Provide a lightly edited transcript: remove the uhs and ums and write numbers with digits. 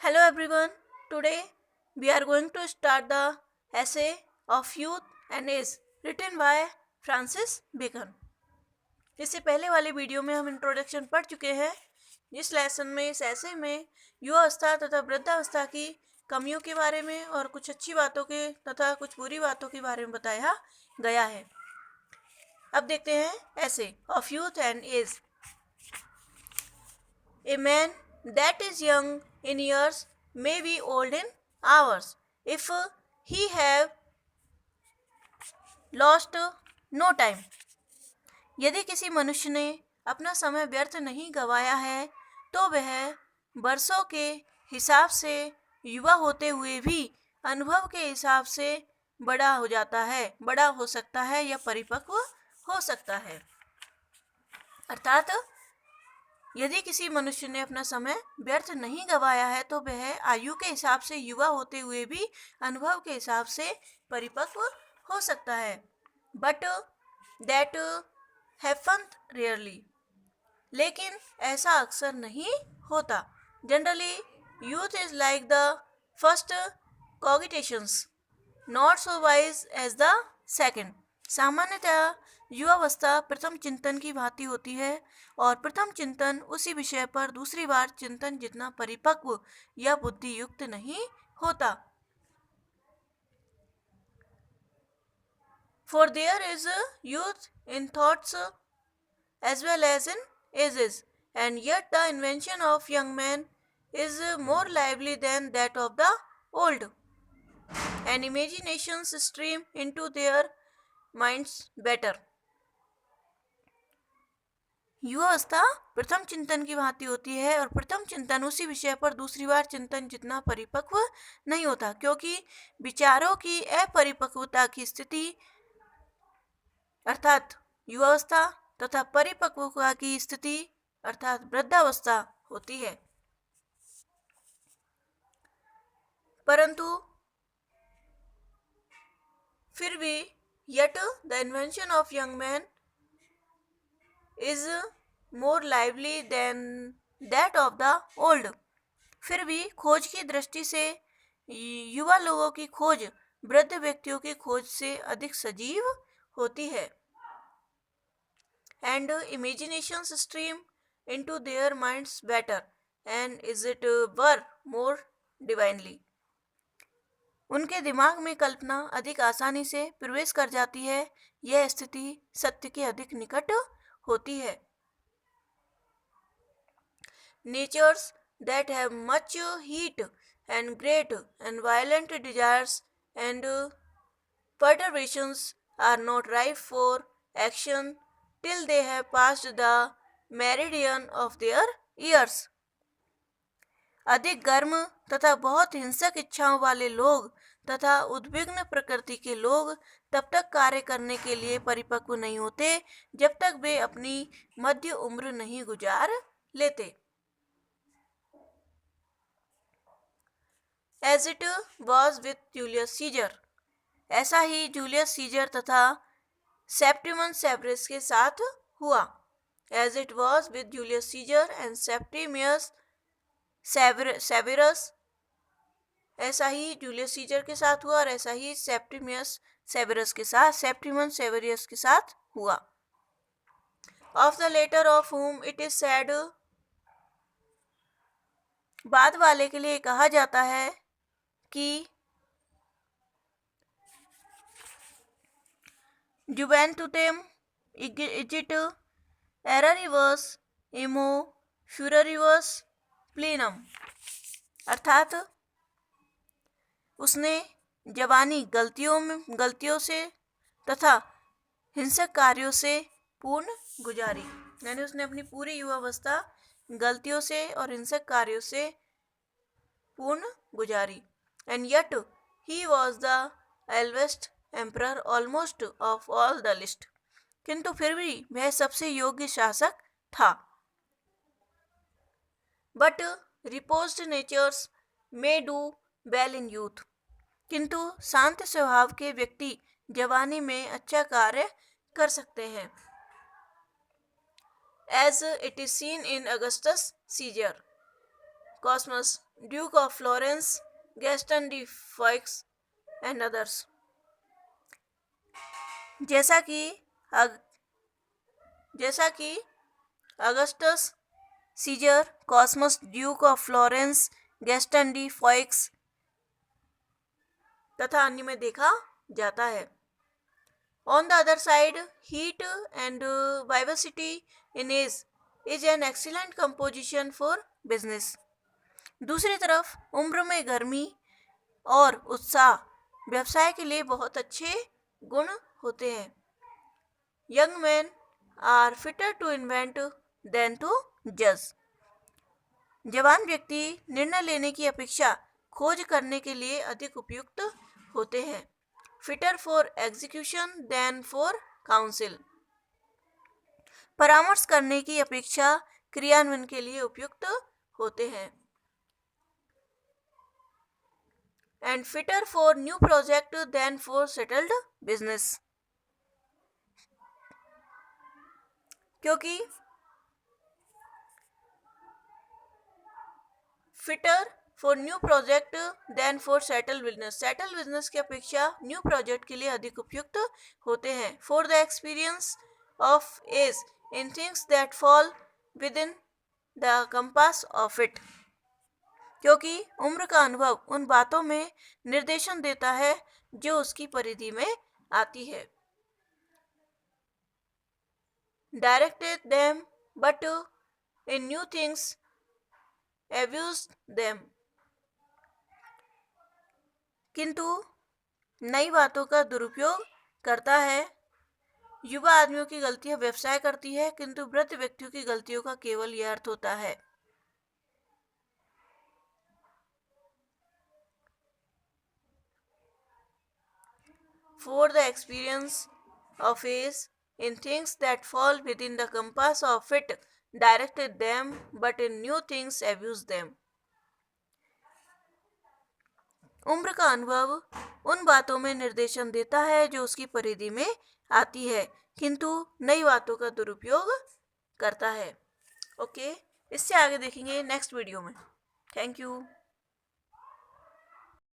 Hello everyone. Today we are going to start the essay of Youth and Age written by Francis Bacon. इससे पहले वाले video में हम introduction पढ़ चुके हैं, जिस लेसन में इस ऐसे में युवावस्था तथा वृद्धावस्था की कमियों के बारे में और कुछ अच्छी बातों के तथा कुछ बुरी बातों के बारे में बताया गया है। अब देखते हैं ऐसे of youth and age. A man that is young in years may be old in hours if he have lost no time. यदि किसी मनुष्य ने अपना समय व्यर्थ नहीं गंवाया है तो वह वर्षों के हिसाब से युवा होते हुए भी अनुभव के हिसाब से बड़ा हो जाता है, बड़ा हो सकता है या परिपक्व हो सकता है। अर्थात यदि किसी मनुष्य ने अपना समय व्यर्थ नहीं गंवाया है तो वह आयु के हिसाब से युवा होते हुए भी अनुभव के हिसाब से परिपक्व हो सकता है। बट दैट हैपन रेयरली, लेकिन ऐसा अक्सर नहीं होता। Generally youth is like the first cogitations, not so wise as the second. सामान्यतः युवावस्था प्रथम चिंतन की भांति होती है और प्रथम चिंतन उसी विषय पर दूसरी बार चिंतन जितना परिपक्व या बुद्धि युक्त नहीं होता। For there is youth in thoughts as well as in ages, and yet the invention of young men is more lively than that of the old, and imaginations stream into their minds better. युवावस्था प्रथम चिंतन की भांति होती है और प्रथम चिंतन उसी विषय पर दूसरी बार चिंतन जितना परिपक्व नहीं होता, क्योंकि विचारों की अपरिपक्वता की स्थिति अर्थात युवावस्था तथा परिपक्वता की स्थिति अर्थात वृद्धावस्था होती है। परंतु फिर भी yet the invention of young men is more lively than that of the old. फिर भी खोज की दृष्टि से युवा लोगों की खोज वृद्ध व्यक्तियों की खोज से अधिक सजीव होती है। And imaginations stream into their minds better and is it were more divinely. उनके दिमाग में कल्पना अधिक आसानी से प्रवेश कर जाती है, यह स्थिति सत्य के अधिक निकट होती है। Natures that have much heat and great and violent desires and perturbations are not ripe for action till they have passed the meridian of their years. अधिक गर्म तथा बहुत हिंसक इच्छाओं वाले लोग तथा उद्विग्न प्रकृति के लोग तब तक कार्य करने के लिए परिपक्व नहीं होते जब तक वे अपनी मध्य उम्र नहीं गुजार लेते। As it was with Julius Caesar, ऐसा ही जूलियस सीजर तथा सेप्टिमस सेवरस के साथ हुआ। As it was with Julius Caesar and Septimius Severus, ऐसा ही जूलियस सीजर के साथ हुआ और ऐसा ही सेप्टिमियस सेवेरस के साथ सेप्टिमस सेवेरियस के साथ हुआ। Of the later of whom it is said, बाद वाले के लिए कहा जाता है कि जुवेंटुटेम इजिट एररिवस इमो फ्यूररिवस प्लीनम, अर्थात उसने जवानी गलतियों से तथा हिंसक कार्यों से पूर्ण गुजारी, यानी उसने अपनी पूरी युवावस्था गलतियों से और हिंसक कार्यों से पूर्ण गुजारी। And yet he was the eldest emperor almost of all the list, किंतु फिर भी वह सबसे योग्य शासक था। But reposed natures may do well in youth, किंतु शांत स्वभाव के व्यक्ति जवानी में अच्छा कार्य कर सकते हैं। As it is seen in Augustus Caesar, Cosmas, Duke of Florence, Gaston de Foix and others. जैसा कि Augustus Caesar, Cosmus duke of Florence, Gaston de Foix तथा अन्य में देखा जाता है. On the other side, heat and vivacity in age is an excellent composition for business. दूसरी तरफ उम्र में गर्मी और उत्साह व्यवसाय के लिए बहुत अच्छे गुण होते हैं. Young men are fitter to invent than to judge. जवान व्यक्ति निर्णय लेने की अपेक्षा खोज करने के लिए अधिक उपयुक्त होते हैं. Fitter for execution than for counsel. परामर्श करने की अपेक्षा क्रियान्वयन के लिए उपयुक्त होते हैं. And fitter for new project than for settled business. क्योंकि fitter for new project than for settled business. Settled business की अपेक्षा new project के लिए अधिक उपयुक्त होते हैं. For the experience of age in things that fall within the compass of it. क्योंकि उम्र का अनुभव उन बातों में निर्देशन देता है जो उसकी परिधि में आती है. Directed them, but in new things abused them. किंतु नई बातों का दुरुपयोग करता है. युवा आदमियों की गलतियां व्यवसाय करती है, किंतु वृद्ध व्यक्तियों की गलतियों का केवल यह अर्थ होता है. For the experience of age in things that fall within the compass of it directed them, but in new things abused them. उम्र का अनुभव उन बातों में निर्देशन देता है जो उसकी परिधि में आती है, किंतु नई बातों का दुरुपयोग करता है. ओके, इससे आगे देखेंगे नेक्स्ट वीडियो में. Thank you.